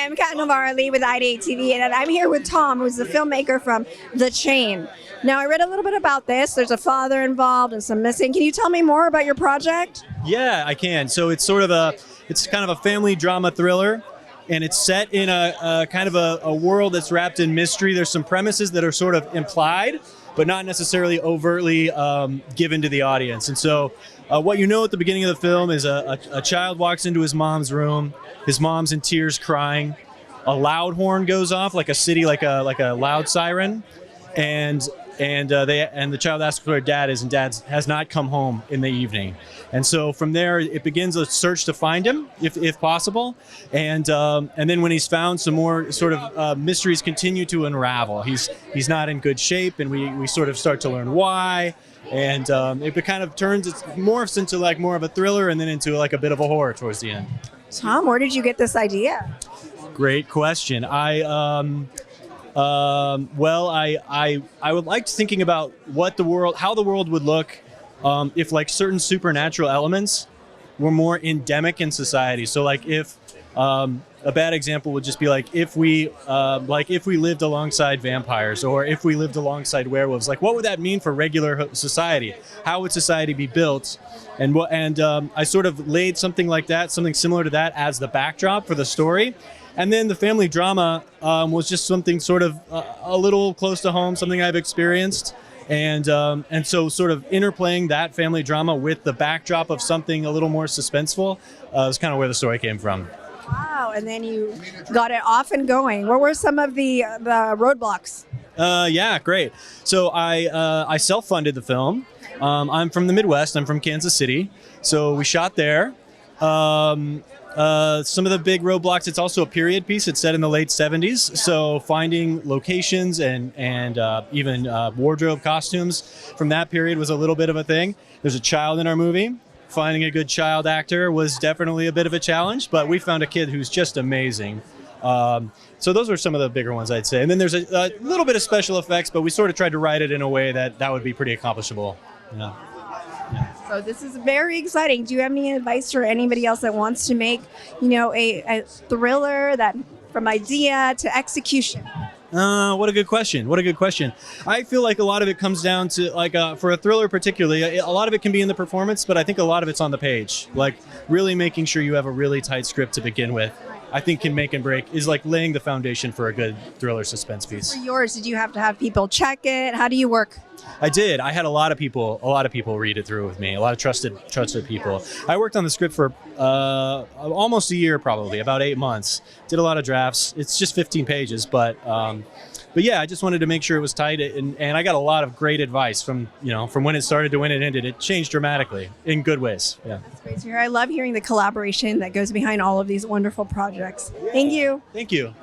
I'm Cat Navarro Lee with IdeateTV, and I'm here with Tom, who's the filmmaker from The Chain. Now, I read a little bit about this. There's a father involved and some missing. Can you tell me more about your project? Yeah, I can. So it's it's kind of a family drama thriller, and it's set in a kind of a world that's wrapped in mystery. There's some premises that are sort of implied, but not necessarily overtly given to the audience. And so what you know at the beginning of the film is a child walks into his mom's room. His mom's in tears crying. A loud horn goes off, like a city, like a loud siren. And the child asks where dad is, and dad has not come home in the evening. And so from there, it begins a search to find him, if possible. And then when he's found, some more sort of mysteries continue to unravel. He's not in good shape, and we sort of start to learn why. And it kind of morphs into like more of a thriller, and then into like a bit of a horror towards the end. Tom, where did you get this idea? Great question. Well, I would like thinking about how the world would look if like certain supernatural elements were more endemic in society. So like if a bad example would just be like if we lived alongside vampires, or if we lived alongside werewolves, like what would that mean for regular society? How would society be built? And I sort of laid something like that, something similar to that, as the backdrop for the story. And then the family drama was just something sort of a little close to home, something I've experienced. And so sort of interplaying that family drama with the backdrop of something a little more suspenseful is kind of where the story came from. Wow, and then you got it off and going. What were some of the roadblocks? Yeah, great. So I self-funded the film. I'm from the Midwest. I'm from Kansas City. So we shot there. Some of the big roadblocks, it's also a period piece. It's set in the late 70s. So finding locations and even wardrobe costumes from that period was a little bit of a thing. There's a child in our movie. Finding a good child actor was definitely a bit of a challenge, but we found a kid who's just amazing. So those are some of the bigger ones, I'd say. And then there's a little bit of special effects, but we sort of tried to write it in a way that would be pretty accomplishable. Yeah. So this is very exciting. Do you have any advice for anybody else that wants to make, a thriller that from idea to execution? What a good question. What a good question. I feel like a lot of it comes down to, like, for a thriller particularly, a lot of it can be in the performance, but I think a lot of it's on the page. Like, really making sure you have a really tight script to begin with, I think can make and break, is like laying the foundation for a good thriller suspense piece. For yours, did you have to have people check it? How do you work? I did. I had a lot of people read it through with me. A lot of trusted people. I worked on the script for almost a year, probably about 8 months. Did a lot of drafts. It's just 15 pages, but yeah, I just wanted to make sure it was tight, and I got a lot of great advice from when it started to when it ended. It changed dramatically in good ways. Yeah. That's great to hear. I love hearing the collaboration that goes behind all of these wonderful projects. Thank you. Thank you.